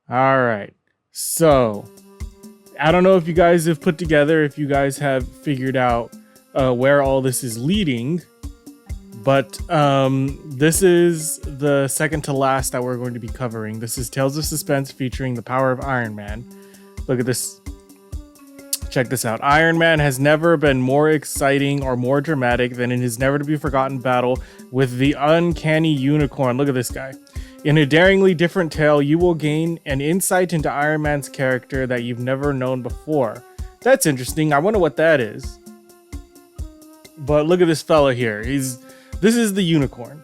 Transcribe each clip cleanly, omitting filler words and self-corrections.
All right. So, I don't know if you guys have put together, if you guys have figured out where all this is leading, but this is the second to last that we're going to be covering. This is Tales of Suspense featuring the power of Iron Man. Look at this. Check this out. Iron Man has never been more exciting or more dramatic than in his never-to-be-forgotten battle with the uncanny unicorn. Look at this guy. In a daringly different tale, you will gain an insight into Iron Man's character that you've never known before. That's interesting. I wonder what that is. But look at this fella here. This is the unicorn.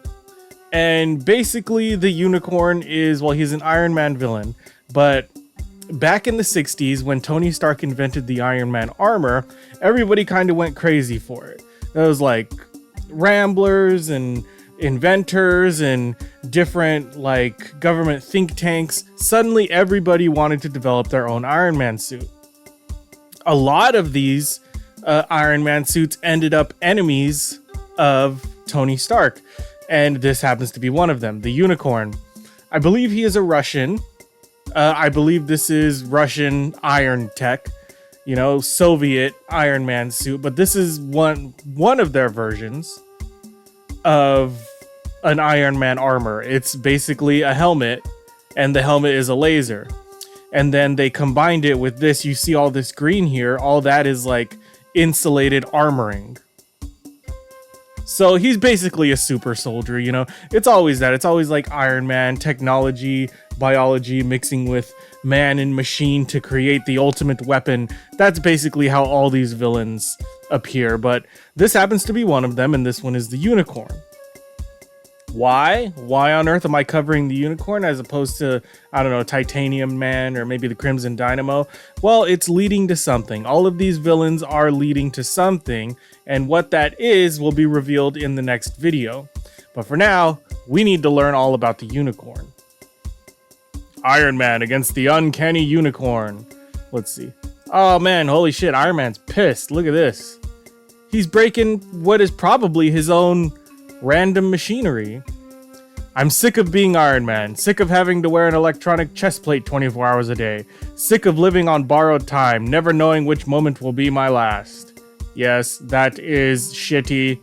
And basically the unicorn is, well, he's an Iron Man villain, but back in the 60s, when Tony Stark invented the Iron Man armor, everybody kind of went crazy for it. There was like ramblers and inventors and different like government think tanks. Suddenly everybody wanted to develop their own Iron Man suit. A lot of these Iron Man suits ended up enemies of Tony Stark, and this happens to be one of them, the unicorn. I believe he is a Russian. I believe this is Russian iron tech, you know, Soviet Iron Man suit, but this is one of their versions of an Iron Man armor. It's basically a helmet, and the helmet is a laser. And then they combined it with this. You see all this green here. All that is like insulated armoring. So he's basically a super soldier, you know. It's always that. It's always like Iron Man, technology, biology mixing with man and machine to create the ultimate weapon. That's basically how all these villains appear, but this happens to be one of them, and this one is the unicorn. Why? Why on earth am I covering the unicorn as opposed to, I don't know, Titanium Man or maybe the Crimson Dynamo? Well, it's leading to something. All of these villains are leading to something, and what that is will be revealed in the next video. But for now, we need to learn all about the unicorn. Iron Man against the uncanny unicorn. Let's see. Oh man, holy shit, Iron Man's pissed. Look at this. He's breaking what is probably his own random machinery. I'm sick of being Iron Man, sick of having to wear an electronic chest plate 24 hours a day, sick of living on borrowed time, never knowing which moment will be my last. Yes, that is shitty,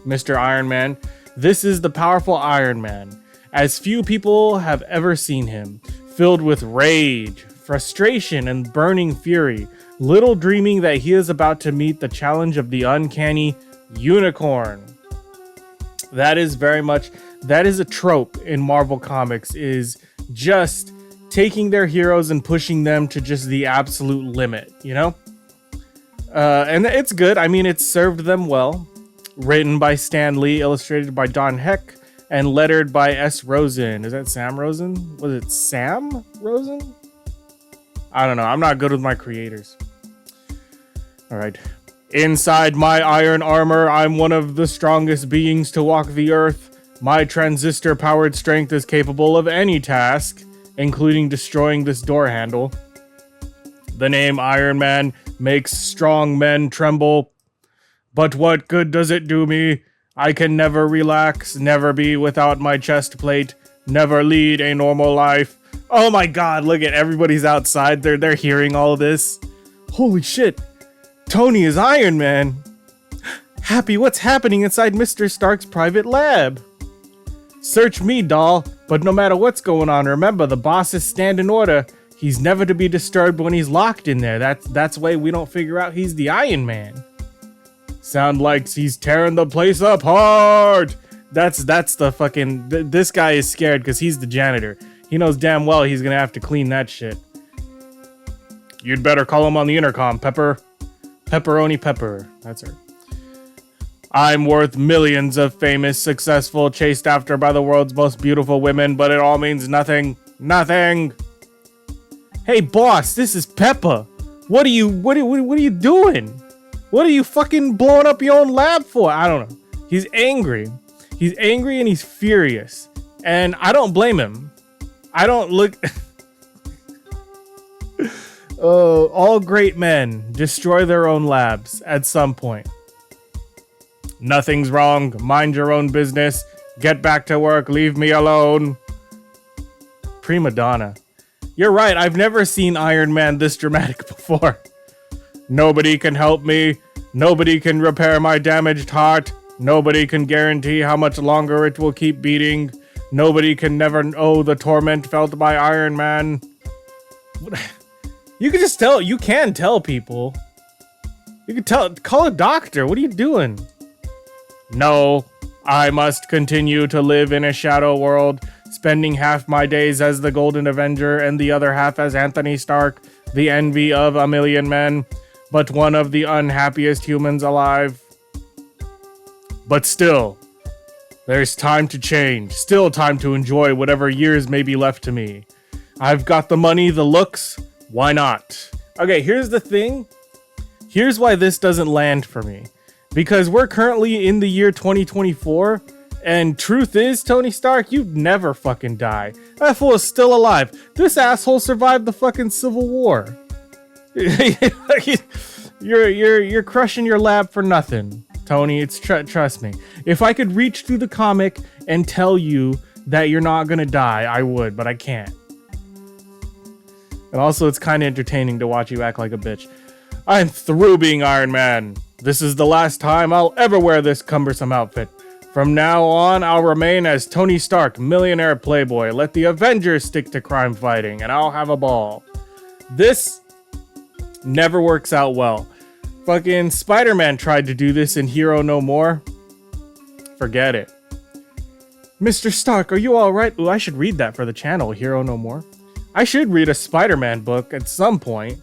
Mr. Iron Man. This is the powerful Iron Man, as few people have ever seen him, filled with rage, frustration, and burning fury, little dreaming that he is about to meet the challenge of the uncanny unicorn. That is a trope in Marvel Comics, is just taking their heroes and pushing them to just the absolute limit, you know? And it's good. I mean, it's served them well. Written by Stan Lee, illustrated by Don Heck, and lettered by S. Rosen. Is that Sam Rosen? Was it Sam Rosen? I don't know. I'm not good with my creators. All right. Inside my iron armor, I'm one of the strongest beings to walk the earth. My transistor-powered strength is capable of any task, including destroying this door handle. The name Iron Man makes strong men tremble. But what good does it do me? I can never relax, never be without my chest plate, never lead a normal life. Oh my god, look at everybody's outside. They're hearing all of this. Holy shit. Tony is Iron Man. Happy, what's happening inside Mr. Stark's private lab? Search me, doll, but no matter what's going on, remember the boss's standing order. He's never to be disturbed when he's locked in there. That's why we don't figure out he's the Iron Man. Sound like he's tearing the place apart. That's the fucking... This guy is scared because he's the janitor. He knows damn well he's gonna have to clean that shit. You'd better call him on the intercom, Pepper. Pepperoni Pepper. That's her. I'm worth millions of famous, successful, chased after by the world's most beautiful women, but it all means nothing. Nothing. Hey, boss, this is Pepper. What are you doing? What are you fucking blowing up your own lab for? I don't know. He's angry. He's angry and he's furious. And I don't blame him. I don't look... Oh, all great men destroy their own labs at some point. Nothing's wrong. Mind your own business. Get back to work. Leave me alone. Prima donna. You're right, I've never seen Iron Man this dramatic before. Nobody can help me. Nobody can repair my damaged heart. Nobody can guarantee how much longer it will keep beating. Nobody can never know the torment felt by Iron Man. You can just tell, you can tell people. You can tell, call a doctor. What are you doing? No, I must continue to live in a shadow world, spending half my days as the Golden Avenger and the other half as Anthony Stark, the envy of a million men, but one of the unhappiest humans alive. But still, there's time to change, still time to enjoy whatever years may be left to me. I've got the money, the looks, why not? Okay, here's the thing. Here's why this doesn't land for me. Because we're currently in the year 2024, and truth is, Tony Stark, you'd never fucking die. That fool is still alive. This asshole survived the fucking Civil War. You're crushing your lab for nothing, Tony. It's trust me. If I could reach through the comic and tell you that you're not gonna die, I would, but I can't. And also, it's kind of entertaining to watch you act like a bitch. I'm through being Iron Man. This is the last time I'll ever wear this cumbersome outfit. From now on, I'll remain as Tony Stark, millionaire playboy. Let the Avengers stick to crime fighting, and I'll have a ball. This never works out well. Fucking Spider-Man tried to do this in Hero No More. Forget it. Mr. Stark, are you alright? Ooh, I should read that for the channel, Hero No More. I should read a Spider-Man book at some point.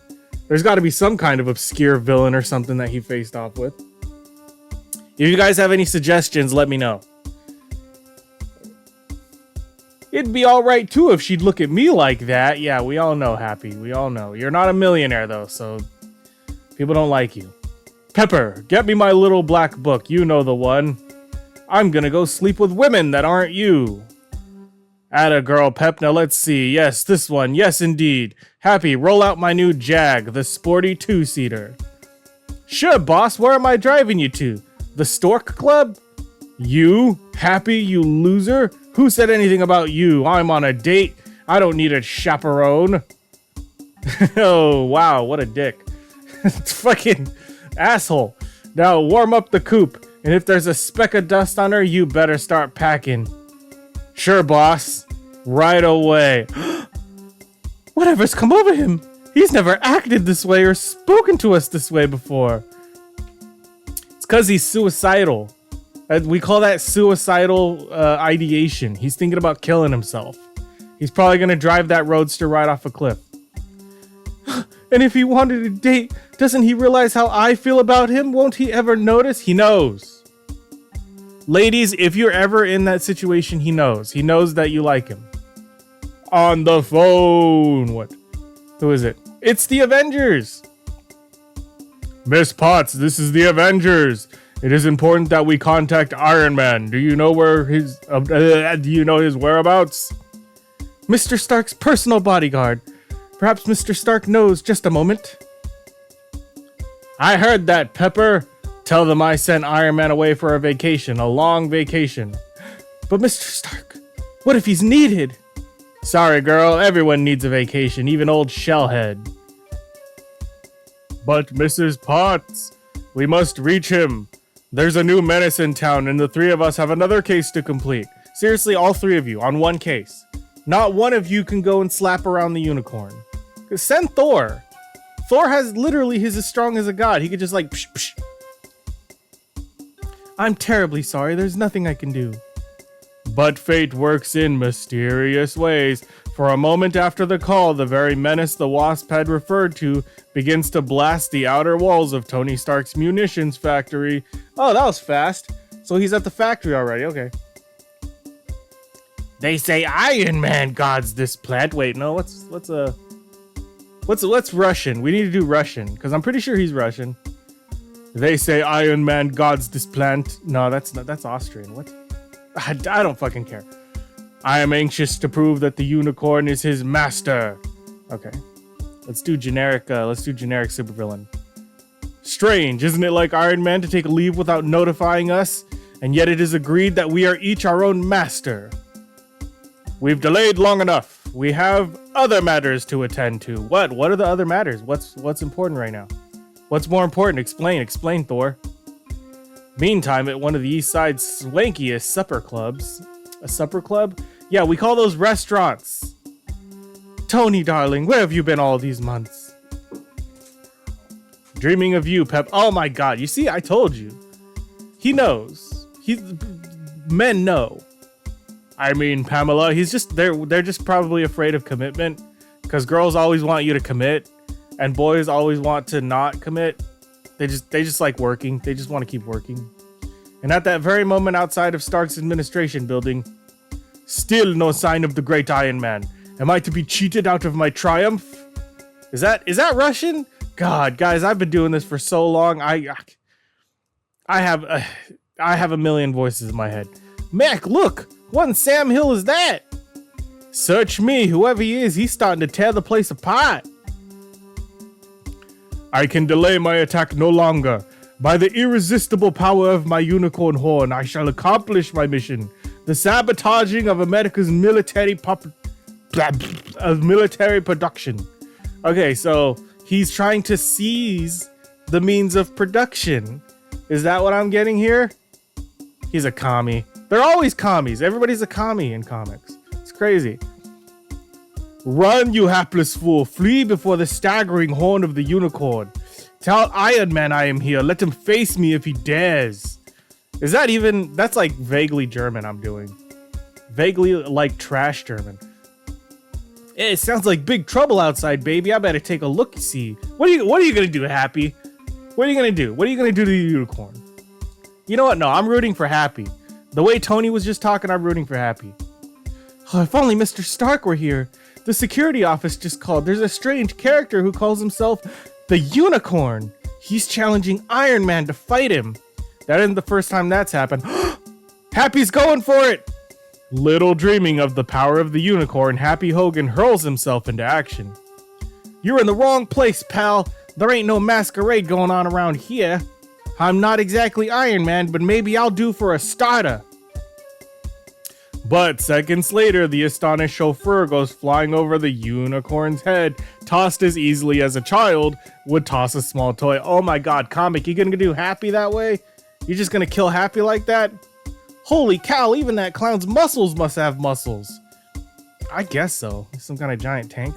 There's got to be some kind of obscure villain or something that he faced off with. If you guys have any suggestions, let me know. It'd be alright too if she'd look at me like that. Yeah, we all know, Happy. We all know. You're not a millionaire though, so people don't like you. Pepper, get me my little black book. You know the one. I'm gonna go sleep with women that aren't you. Atta girl, Pep. Now let's see. Yes, this one. Yes, indeed. Happy, roll out my new Jag, the sporty two-seater. Sure, boss. Where am I driving you to? The Stork Club? You? Happy, you loser? Who said anything about you? I'm on a date. I don't need a chaperone. Oh, wow. What a dick. Fucking asshole. Now warm up the coupe. And if there's a speck of dust on her, you better start packing. Sure, boss. Right away. Whatever's come over him? He's never acted this way or spoken to us this way before. It's because he's suicidal. We call that suicidal ideation. He's thinking about killing himself. He's probably going to drive that roadster right off a cliff. And if he wanted a date, doesn't he realize how I feel about him? Won't he ever notice? He knows. Ladies, if you're ever in that situation, he knows. He knows that you like him. On the phone. What? Who is it? It's the Avengers. Miss Potts, this is the Avengers. It is important that we contact Iron Man. Do you know where his do you know his whereabouts? Mr. Stark's personal bodyguard. Perhaps Mr. Stark knows. Just a moment. I heard that, Pepper. Tell them I sent Iron Man away for a vacation, a long vacation. But Mr. Stark, what if he's needed? Sorry, girl, everyone needs a vacation, even old Shellhead. But Mrs. Potts, we must reach him. There's a new menace in town, and the three of us have another case to complete. Seriously, all three of you, on one case. Not one of you can go and slap around the unicorn. Send Thor. Thor has literally, he's as strong as a god. He could just like, psh, psh. I'm terribly sorry. There's nothing I can do. But fate works in mysterious ways. For a moment after the call, the very menace the Wasp had referred to begins to blast the outer walls of Tony Stark's munitions factory. Oh, that was fast. So he's at the factory already. Okay. They say Iron Man guards this plant. Wait, no. What's Russian? We need to do Russian because I'm pretty sure he's Russian. They say Iron Man guards this plant. No, that's not. That's Austrian. What? I don't fucking care. I am anxious to prove that the unicorn is his master. Okay. Let's do generic supervillain. Strange, isn't it like Iron Man to take leave without notifying us? And yet it is agreed that we are each our own master. We've delayed long enough. We have other matters to attend to. What? What are the other matters? What's important right now? What's more important? Explain, Thor. Meantime, at one of the East Side's swankiest supper clubs. A supper club? Yeah, we call those restaurants. Tony, darling, where have you been all these months? Dreaming of you, Pep. Oh my god, you see, I told you. He knows. Men know. I mean, Pamela, they're just probably afraid of commitment, because girls always want you to commit, and boys always want to not commit. They just like working. They just want to keep working. And at that very moment outside of Stark's administration building, still no sign of the great Iron Man. Am I to be cheated out of my triumph? Is that Russian? God, guys, I've been doing this for so long. I have a million voices in my head. Mac, look! What in Sam Hill is that? Search me, whoever he is, he's starting to tear the place apart. I can delay my attack no longer. By the irresistible power of my unicorn horn, I shall accomplish my mission. The sabotaging of America's military production. Okay, so he's trying to seize the means of production. Is that what I'm getting here? He's a commie. They're always commies. Everybody's a commie in comics. It's crazy. Run, you hapless fool. Flee before the staggering horn of the unicorn. Tell Iron Man I am here. Let him face me if he dares. Is that even... That's like vaguely German I'm doing. Vaguely like trash German. It sounds like big trouble outside, baby. I better take a look-see. What are you gonna do, Happy? What are you gonna do? What are you gonna do to the unicorn? You know what? No, I'm rooting for Happy. The way Tony was just talking, I'm rooting for Happy. Oh, if only Mr. Stark were here. The security office just called. There's a strange character who calls himself the Unicorn. He's challenging Iron Man to fight him. That isn't the first time that's happened. Happy's going for it! Little dreaming of the power of the unicorn, Happy Hogan hurls himself into action. You're in the wrong place, pal. There ain't no masquerade going on around here. I'm not exactly Iron Man, but maybe I'll do for a starter. But seconds later, the astonished chauffeur goes flying over the unicorn's head, tossed as easily as a child would toss a small toy. Oh my god, comic, you gonna do Happy that way? You're just gonna kill Happy like that? Holy cow, even that clown's muscles must have muscles. I guess so. Some kind of giant tank.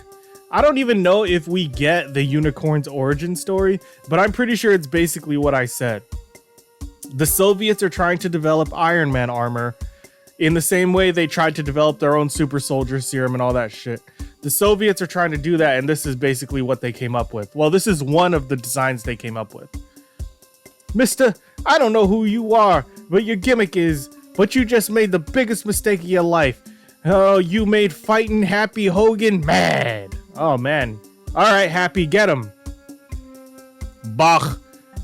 I don't even know if we get the unicorn's origin story, but I'm pretty sure it's basically what I said. The Soviets are trying to develop Iron Man armor in the same way they tried to develop their own super soldier serum and all that shit. The Soviets are trying to do that, and this is basically what they came up with. Well, this is one of the designs they came up with. Mister, I don't know who you are, but your gimmick is, but you just made the biggest mistake of your life. Oh, you made fighting Happy Hogan mad. Oh, man. All right, Happy, get him. Bach,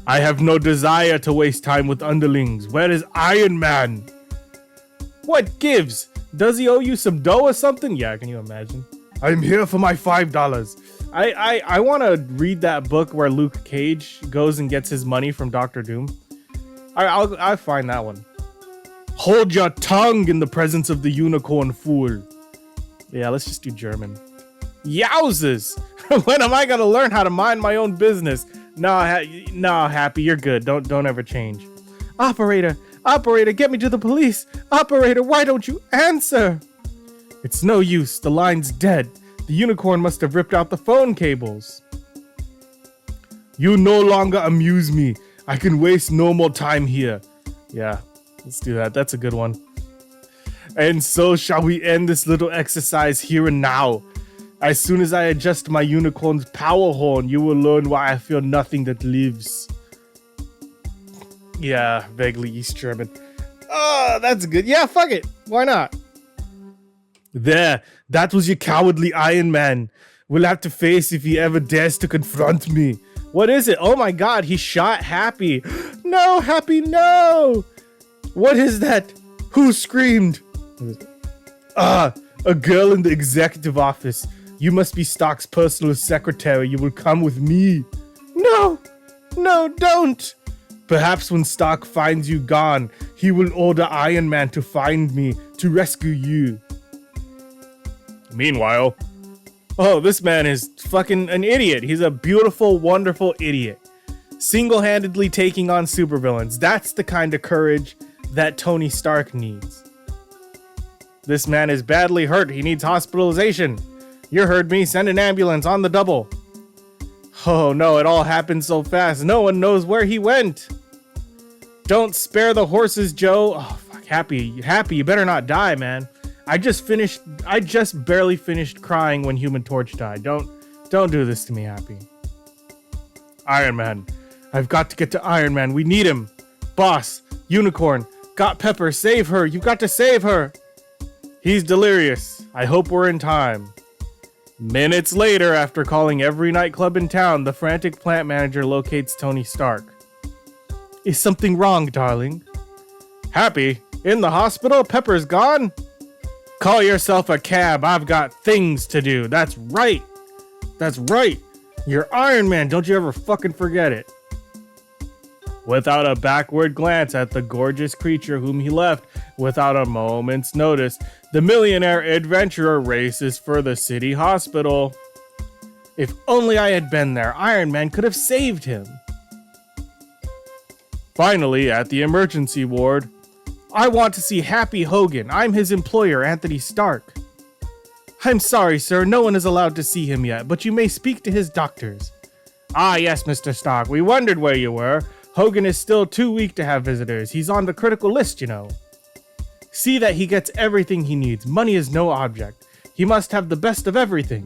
I have no desire to waste time with underlings. Where is Iron Man? What gives? Does he owe you some dough or something? Yeah, can you imagine? I'm here for my $5. I want to read that book where Luke Cage goes and gets his money from Dr. Doom. I'll find that one. Hold your tongue in the presence of the unicorn, fool. Yeah, let's just do German. Yowzers! When am I gonna learn how to mind my own business? No, Happy, you're good. Don't ever change. Operator, get me to the police. Operator, why don't you answer? It's no use. The line's dead. The unicorn must have ripped out the phone cables. You no longer amuse me. I can waste no more time here. Yeah, let's do that. That's a good one. And so shall we end this little exercise here and now. As soon as I adjust my unicorn's power horn, you will learn why I feel nothing that lives. Yeah, vaguely East German. Oh, that's good. Yeah, fuck it. Why not? There, that was your cowardly Iron Man. We'll have to face if he ever dares to confront me. What is it? Oh my god, he shot Happy. No, Happy, no! What is that? Who screamed? Ah, a girl in the executive office. You must be Stark's personal secretary. You will come with me. No, don't. Perhaps when Stark finds you gone, he will order Iron Man to find me, to rescue you. Meanwhile, oh, this man is fucking an idiot. He's a beautiful, wonderful idiot. Single-handedly taking on supervillains. That's the kind of courage that Tony Stark needs. This man is badly hurt. He needs hospitalization. You heard me. Send an ambulance on the double. Oh no, it all happened so fast. No one knows where he went. Don't spare the horses, Joe. Oh, fuck. Happy, you better not die, man. I just barely finished crying when Human Torch died. Don't do this to me, Happy. Iron Man. I've got to get to Iron Man. We need him. Boss, Unicorn, got Pepper. Save her. You've got to save her. He's delirious. I hope we're in time. Minutes later, after calling every nightclub in town, the frantic plant manager locates Tony Stark. Is something wrong, darling? Happy? In the hospital? Pepper's gone? Call yourself a cab. I've got things to do. That's right. That's right. You're Iron Man. Don't you ever fucking forget it. Without a backward glance at the gorgeous creature whom he left, without a moment's notice, the millionaire adventurer races for the city hospital. If only I had been there, Iron Man could have saved him. Finally, at the emergency ward, I want to see Happy Hogan. I'm his employer, Anthony Stark. I'm sorry, sir. No one is allowed to see him yet, but you may speak to his doctors. Ah, yes, Mr. Stark. We wondered where you were. Hogan is still too weak to have visitors. He's on the critical list, you know. See that he gets everything he needs. Money is no object. He must have the best of everything.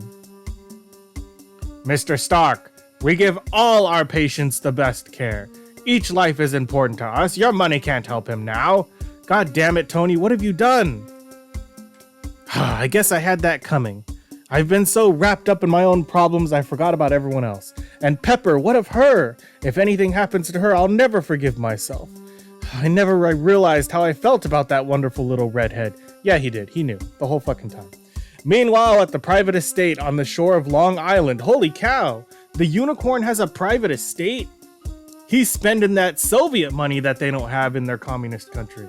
Mr. Stark, we give all our patients the best care. Each life is important to us. Your money can't help him now. God damn it, Tony, what have you done? I guess I had that coming. I've been so wrapped up in my own problems, I forgot about everyone else. And Pepper, what of her? If anything happens to her, I'll never forgive myself. I never realized how I felt about that wonderful little redhead. Yeah, he did. He knew. The whole fucking time. Meanwhile, at the private estate on the shore of Long Island, holy cow, the unicorn has a private estate? He's spending that Soviet money that they don't have in their communist country.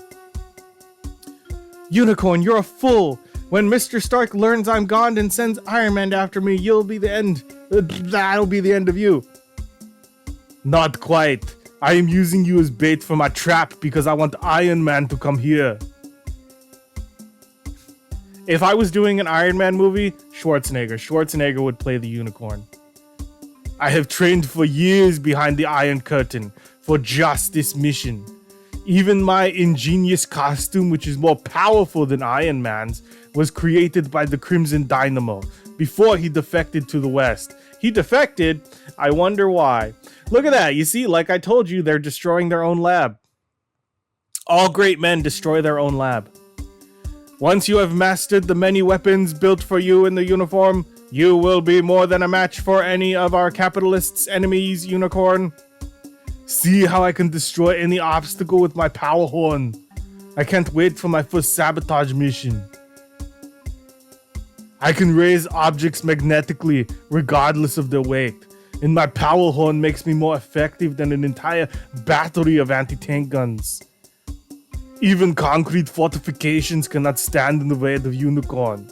Unicorn, you're a fool. When Mr. Stark learns I'm gone and sends Iron Man after me, you'll be the end. That'll be the end of you. Not quite. I am using you as bait for my trap because I want Iron Man to come here. If I was doing an Iron Man movie, Schwarzenegger would play the unicorn. I have trained for years behind the Iron Curtain for just this mission. Even my ingenious costume, which is more powerful than Iron Man's, was created by the Crimson Dynamo before he defected to the West. He defected? I wonder why. Look at that. You see, like I told you, they're destroying their own lab. All great men destroy their own lab. Once you have mastered the many weapons built for you in the uniform, you will be more than a match for any of our capitalists' enemies, Unicorn. See how I can destroy any obstacle with my power horn. I can't wait for my first sabotage mission. I can raise objects magnetically, regardless of their weight. And my power horn makes me more effective than an entire battery of anti-tank guns. Even concrete fortifications cannot stand in the way of the unicorn.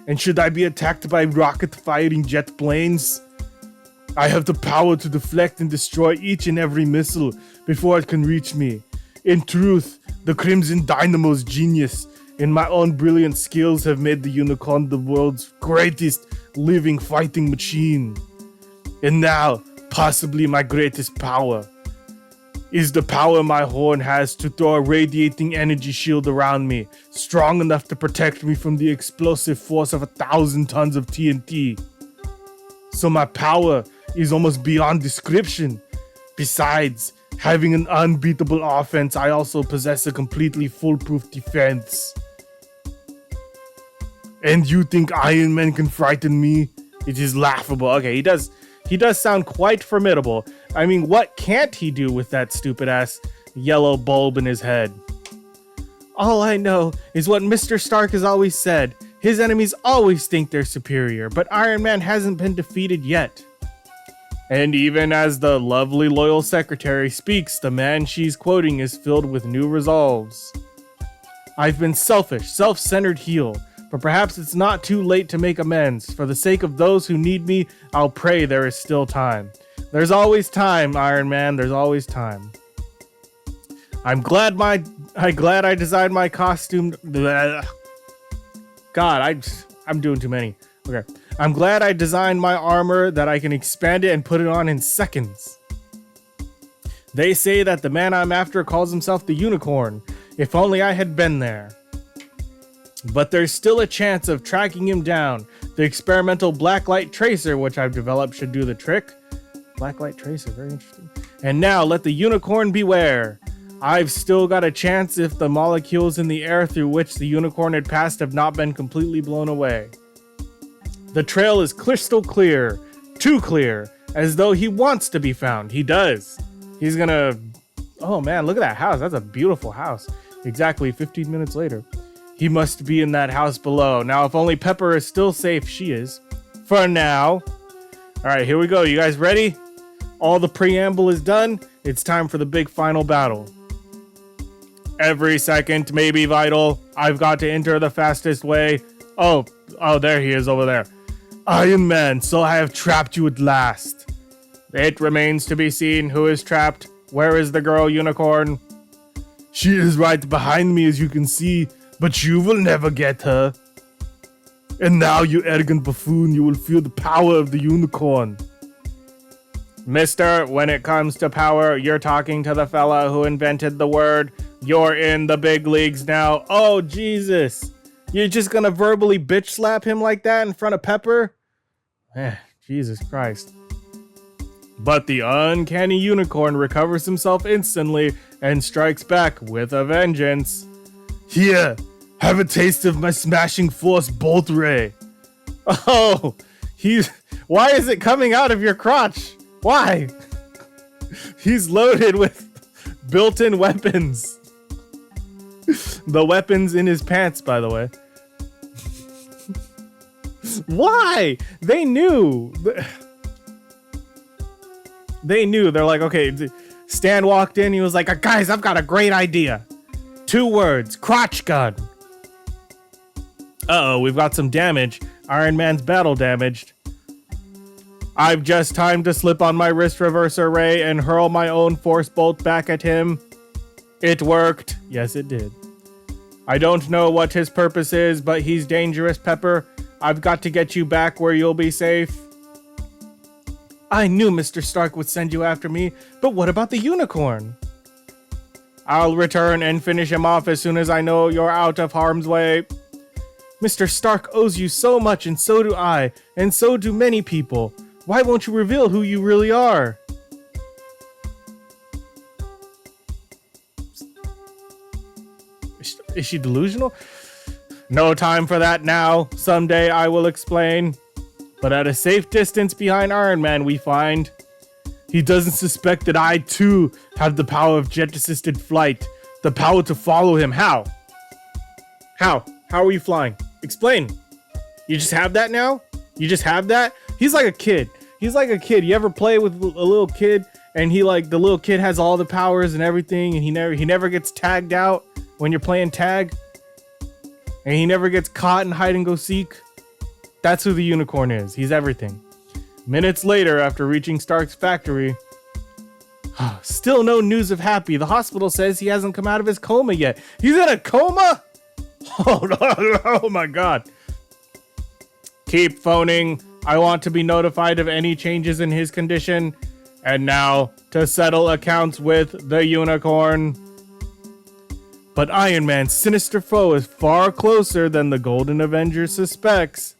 And should I be attacked by rocket-firing jet planes? I have the power to deflect and destroy each and every missile before it can reach me. In truth, the Crimson Dynamo's genius and my own brilliant skills have made the unicorn the world's greatest living fighting machine. And now, possibly my greatest power is the power my horn has to throw a radiating energy shield around me, strong enough to protect me from the explosive force of 1,000 tons of TNT. So my power is almost beyond description. Besides having an unbeatable offense, I also possess a completely foolproof defense. And you think Iron Man can frighten me? It is laughable. Okay, he does sound quite formidable. I mean, what can't he do with that stupid ass yellow bulb in his head? All I know is what Mr. Stark has always said. His enemies always think they're superior, but Iron Man hasn't been defeated yet. And even as the lovely loyal secretary speaks, the man she's quoting is filled with new resolves. I've been selfish, self-centered heel. but perhaps it's not too late to make amends. For the sake of those who need me, I'll pray there is still time. There's always time, Iron Man. There's always time. I'm glad I designed my costume. God, I'm doing too many. Okay. I'm glad I designed my armor that I can expand it and put it on in seconds. They say that the man I'm after calls himself the Unicorn. If only I had been there. But there's still a chance of tracking him down. The experimental blacklight tracer, which I've developed, should do the trick. Blacklight tracer, very interesting. And now let the Unicorn beware. I've still got a chance if the molecules in the air through which the Unicorn had passed have not been completely blown away. The trail is crystal clear. Too clear. As though he wants to be found. He does. He's gonna... Oh man, look at that house. That's a beautiful house. Exactly 15 minutes later. He must be in that house below. Now, if only Pepper is still safe, she is. For now. Alright, here we go. You guys ready? All the preamble is done. It's time for the big final battle. Every second may be vital. I've got to enter the fastest way. Oh, there he is over there. Iron Man, so I have trapped you at last. It remains to be seen who is trapped. Where is the girl Unicorn? She is right behind me, as you can see, but you will never get her. And now, you arrogant buffoon, you will feel the power of the Unicorn. Mister, when it comes to power, you're talking to the fella who invented the word. You're in the big leagues now. Oh, Jesus. You're just gonna verbally bitch slap him like that in front of Pepper? Jesus Christ. But the uncanny Unicorn recovers himself instantly and strikes back with a vengeance. Here, have a taste of my smashing force bolt ray. Oh, why is it coming out of your crotch? Why? He's loaded with built-in weapons. The weapons in his pants, by the way. Why? They knew. They knew. They're like, okay, Stan walked in. He was like, guys, I've got a great idea. 2 words. Crotch gun. Uh-oh, we've got some damage. Iron Man's battle damaged. I've just time to slip on my wrist reverser ray and hurl my own force bolt back at him. It worked. Yes, it did. I don't know what his purpose is, but he's dangerous, Pepper. I've got to get you back where you'll be safe. I knew Mr. Stark would send you after me, but what about the Unicorn? I'll return and finish him off as soon as I know you're out of harm's way. Mr. Stark owes you so much, and so do I, and so do many people. Why won't you reveal who you really are? Is she delusional? No time for that now. Someday I will explain. But at a safe distance behind Iron Man, we find he doesn't suspect that I too have the power of jet-assisted flight. The power to follow him. How? How are you flying? Explain. You just have that now? You just have that? He's like a kid. He's like a kid. You ever play with a little kid and the little kid has all the powers and everything, and he never gets tagged out when you're playing tag? And he never gets caught in hide and go seek? That's who the Unicorn is. He's everything. Minutes later, after reaching Stark's factory, still no news of Happy. The hospital says he hasn't come out of his coma yet. He's in a coma? Oh, no, oh my God. Keep phoning. I want to be notified of any changes in his condition. And now, to settle accounts with the Unicorn. But Iron Man's sinister foe is far closer than the Golden Avenger suspects.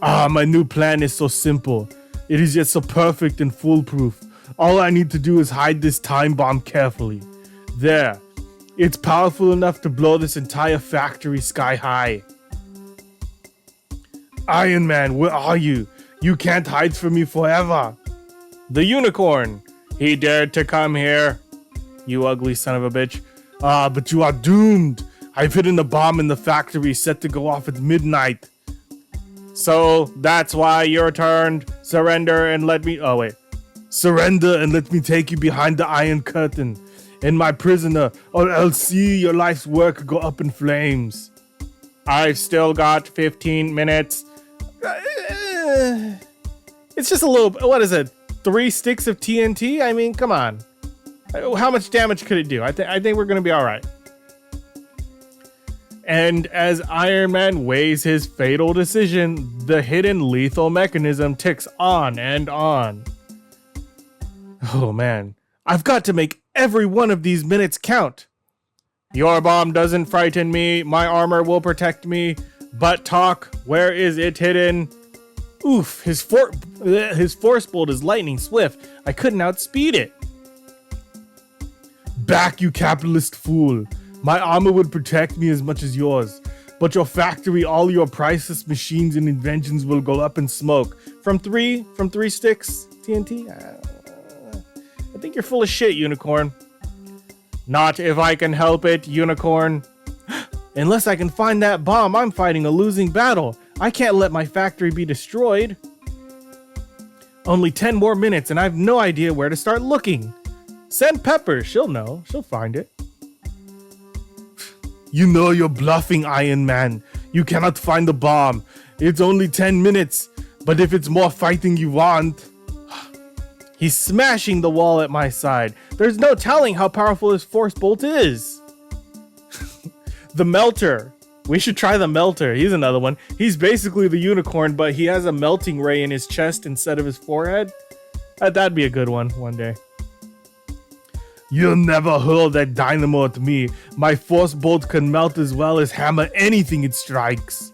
My new plan is so simple. It is yet so perfect and foolproof. All I need to do is hide this time bomb carefully. There. It's powerful enough to blow this entire factory sky high. Iron Man, where are you? You can't hide from me forever. The Unicorn. He dared to come here. You ugly son of a bitch. But you are doomed. I've hidden the bomb in the factory set to go off at midnight. So, that's why you're turned. Surrender and let me... Oh, wait. Surrender and let me take you behind the Iron Curtain. And my prisoner, or I'll see your life's work go up in flames. I've still got 15 minutes. It's just a little, what is it? 3 sticks of TNT? I mean, come on. How much damage could it do? I think we're going to be all right. And as Iron Man weighs his fatal decision, the hidden lethal mechanism ticks on and on. Oh man, I've got to make every one of these minutes count. Your bomb doesn't frighten me, my armor will protect me, but talk, where is it hidden? Oof, his force bolt is lightning swift, I couldn't outspeed it. Back, you capitalist fool. My armor would protect me as much as yours, but your factory, all your priceless machines and inventions will go up in smoke. From three sticks TNT? I think you're full of shit, Unicorn. Not if I can help it, Unicorn. Unless I can find that bomb, I'm fighting a losing battle. I can't let my factory be destroyed. Only 10 more minutes and I have no idea where to start looking. Send Pepper, she'll know, she'll find it. You know you're bluffing, Iron Man. You cannot find the bomb. It's only 10 minutes, but if it's more fighting you want... He's smashing the wall at my side. There's no telling how powerful his force bolt is. The Melter. We should try the Melter. He's another one. He's basically the Unicorn, but he has a melting ray in his chest instead of his forehead. That'd be a good one day. You'll never hurl that dynamo at me. My force bolt can melt as well as hammer anything it strikes.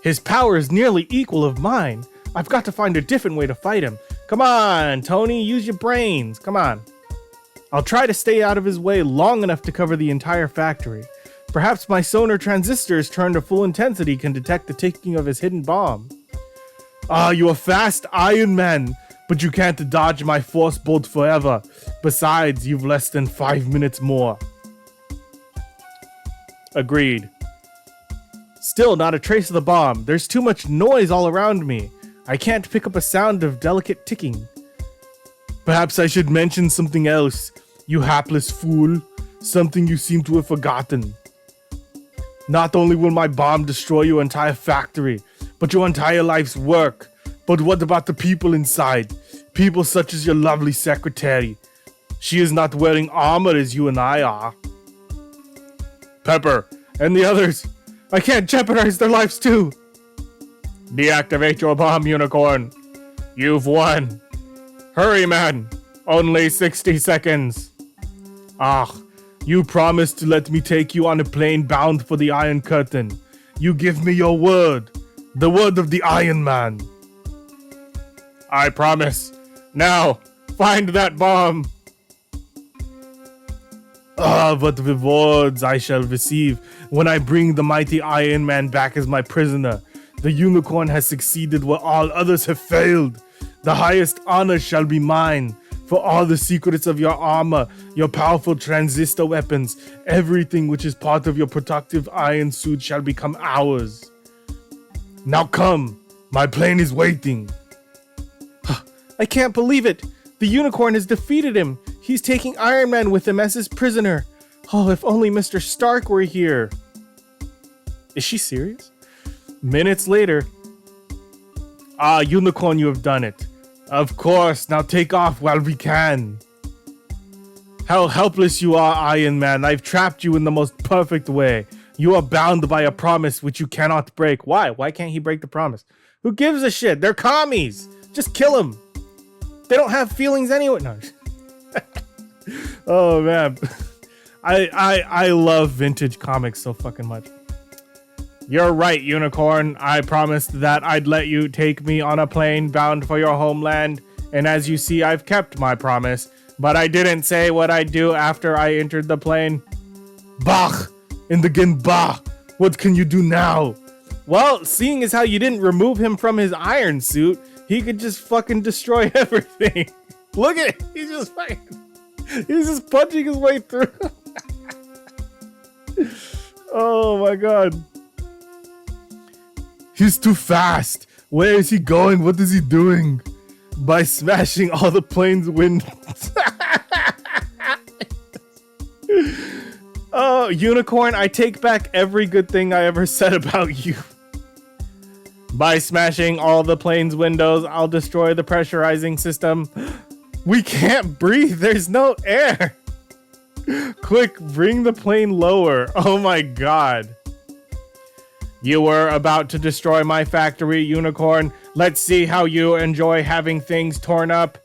His power is nearly equal of mine. I've got to find a different way to fight him. Come on, Tony, use your brains. Come on. I'll try to stay out of his way long enough to cover the entire factory. Perhaps my sonar transistors turned to full intensity can detect the ticking of his hidden bomb. Ah, you're fast, Iron Man. But you can't dodge my force bolt forever. Besides, you've less than 5 minutes more. Agreed. Still not a trace of the bomb. There's too much noise all around me. I can't pick up a sound of delicate ticking. Perhaps I should mention something else, you hapless fool. Something you seem to have forgotten. Not only will my bomb destroy your entire factory, but your entire life's work. But what about the people inside? People such as your lovely secretary. She is not wearing armor as you and I are. Pepper, and the others. I can't jeopardize their lives too. Deactivate your bomb, Unicorn. You've won. Hurry, man. Only 60 seconds. Ah, you promised to let me take you on a plane bound for the Iron Curtain. You give me your word. The word of the Iron Man. I promise. Now, find that bomb. Ah, what rewards I shall receive when I bring the mighty Iron Man back as my prisoner. The Unicorn has succeeded where all others have failed. The highest honor shall be mine. For all the secrets of your armor, your powerful transistor weapons, everything which is part of your protective iron suit shall become ours. Now come, my plane is waiting. I can't believe it. The Unicorn has defeated him. He's taking Iron Man with him as his prisoner. Oh, if only Mr. Stark were here. Is she serious? Minutes later. Ah, Unicorn, you have done it. Of course, now take off while we can. How helpless you are, Iron Man. I've trapped you in the most perfect way. You are bound by a promise which you cannot break. Why? Why can't he break the promise? Who gives a shit? They're commies. Just kill them. They don't have feelings anyway. No. Oh man. I love vintage comics so fucking much. You're right, Unicorn. I promised that I'd let you take me on a plane bound for your homeland, and as you see, I've kept my promise, but I didn't say what I'd do after I entered the plane. Bah! And again, bah! What can you do now? Well, seeing as how you didn't remove him from his iron suit, he could just fucking destroy everything. Look at it! He's just punching his way through. Oh my god. He's too fast. Where is he going? What is he doing? By smashing all the plane's windows. Oh, Unicorn, I take back every good thing I ever said about you. By smashing all the plane's windows, I'll destroy the pressurizing system. We can't breathe. There's no air. Quick, bring the plane lower. Oh my god. You were about to destroy my factory, Unicorn. Let's see how you enjoy having things torn up.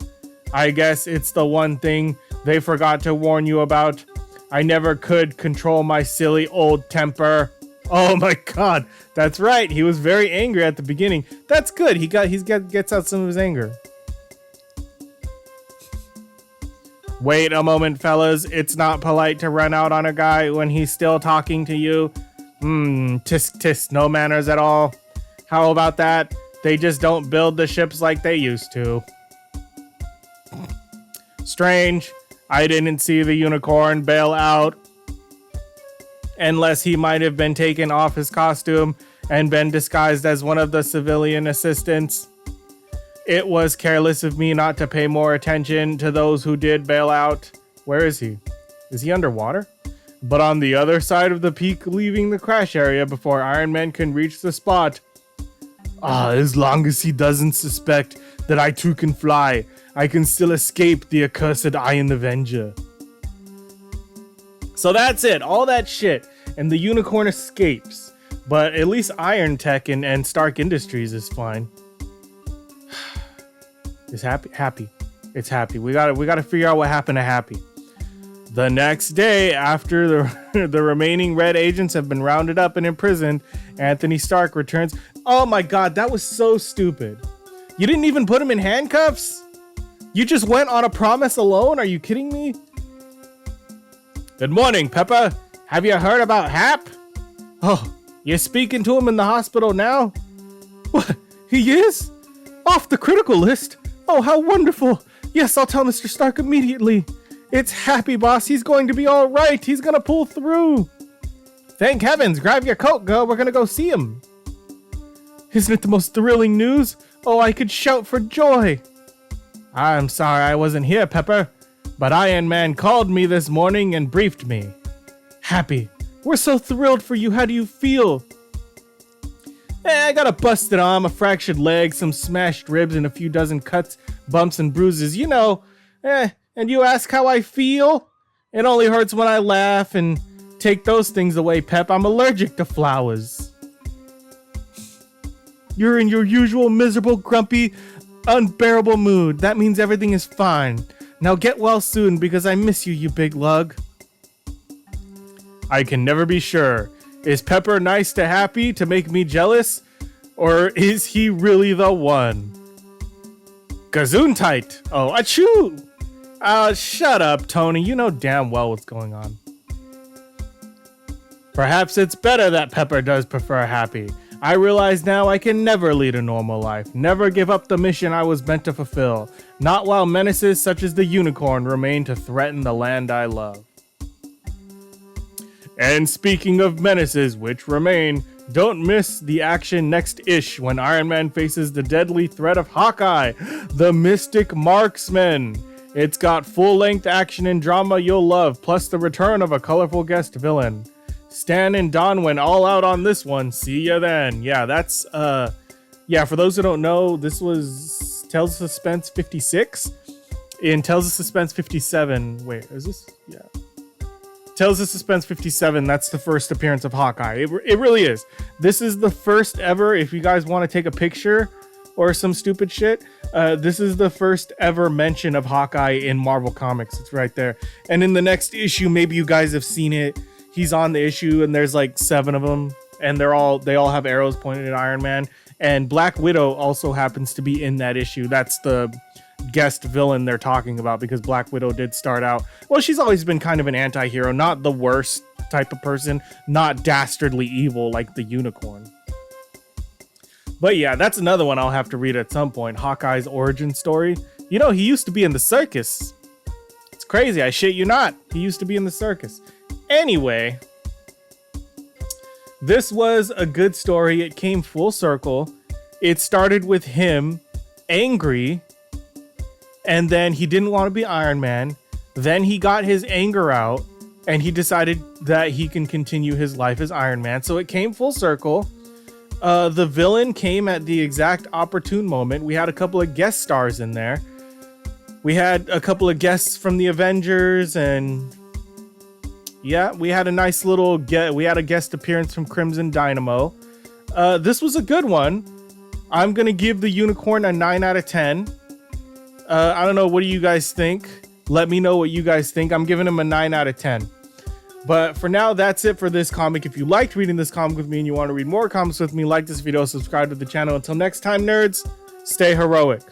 I guess it's the one thing they forgot to warn you about. I never could control my silly old temper. Oh my god, that's right. He was very angry at the beginning. That's good. He gets out some of his anger. Wait a moment, fellas. It's not polite to run out on a guy when he's still talking to you. Tisk tisk, no manners at all. How about that? They just don't build the ships like they used to. Strange. I didn't see the Unicorn bail out. Unless he might have been taken off his costume and been disguised as one of the civilian assistants. It was careless of me not to pay more attention to those who did bail out. Where is he? Is he underwater? But on the other side of the peak, leaving the crash area before Iron Man can reach the spot. As long as he doesn't suspect that I too can fly, I can still escape the accursed Iron Avenger. So that's it, all that shit, and the Unicorn escapes. But at least Iron Tech and Stark Industries is fine. Is happy. It's happy. We gotta figure out what happened to Happy. The next day, after the remaining Red agents have been rounded up and imprisoned, Anthony Stark returns. Oh my god, that was so stupid. You didn't even put him in handcuffs? You just went on a promise alone? Are you kidding me? Good morning, Pepper. Have you heard about Hap? Oh, you're speaking to him in the hospital now? What? He is? Off the critical list? Oh, how wonderful. Yes, I'll tell Mr. Stark immediately. It's Happy, boss. He's going to be all right. He's going to pull through. Thank heavens. Grab your coat, girl. We're going to go see him. Isn't it the most thrilling news? Oh, I could shout for joy. I'm sorry I wasn't here, Pepper, but Iron Man called me this morning and briefed me. Happy, we're so thrilled for you. How do you feel? I got a busted arm, a fractured leg, some smashed ribs, and a few dozen cuts, bumps, and bruises. You know, and you ask how I feel? It only hurts when I laugh, and take those things away, Pep. I'm allergic to flowers. You're in your usual miserable, grumpy, unbearable mood. That means everything is fine. Now get well soon, because I miss you, you big lug. I can never be sure. Is Pepper nice to Happy to make me jealous? Or is he really the one? Gazoon-tight. Oh, achoo! Shut up, Tony. You know damn well what's going on. Perhaps it's better that Pepper does prefer Happy. I realize now I can never lead a normal life. Never give up the mission I was meant to fulfill. Not while menaces such as the Unicorn remain to threaten the land I love. And speaking of menaces which remain, don't miss the action next ish when Iron Man faces the deadly threat of Hawkeye, the Mystic Marksman. It's got full-length action and drama you'll love, plus the return of a colorful guest villain. Stan and Don went all out on this one. See ya then. Yeah, that's, yeah, for those who don't know, this was Tales of Suspense 56. In Tales of Suspense 57, wait, is this? Yeah. Tales of Suspense 57, that's the first appearance of Hawkeye. It really is. This is the first ever, if you guys want to take a picture or some stupid shit, this is the first ever mention of Hawkeye in Marvel Comics. It's right there. And in the next issue, maybe you guys have seen it. He's on the issue and there's like 7 of them and they all have arrows pointed at Iron Man. And Black Widow also happens to be in that issue. That's the guest villain they're talking about because Black Widow did start out, well, she's always been kind of an anti-hero, not the worst type of person, not dastardly evil like the Unicorn. But yeah, that's another one I'll have to read at some point, Hawkeye's origin story. You know, he used to be in the circus. It's crazy, I shit you not. He used to be in the circus. Anyway, this was a good story. It came full circle. It started with him angry, and then he didn't want to be Iron Man. Then he got his anger out, and he decided that he can continue his life as Iron Man. So it came full circle. The villain came at the exact opportune moment. We had a couple of guest stars in there. We had a couple of guests from the Avengers, and yeah, we had a nice little we had a guest appearance from Crimson Dynamo. This was a good one. I'm gonna give the unicorn a 9 out of 10. I don't know, what do you guys think? Let me know what you guys think. I'm giving him a 9 out of 10. But for now, that's it for this comic. If you liked reading this comic with me and you want to read more comics with me, like this video, subscribe to the channel. Until next time, nerds, stay heroic.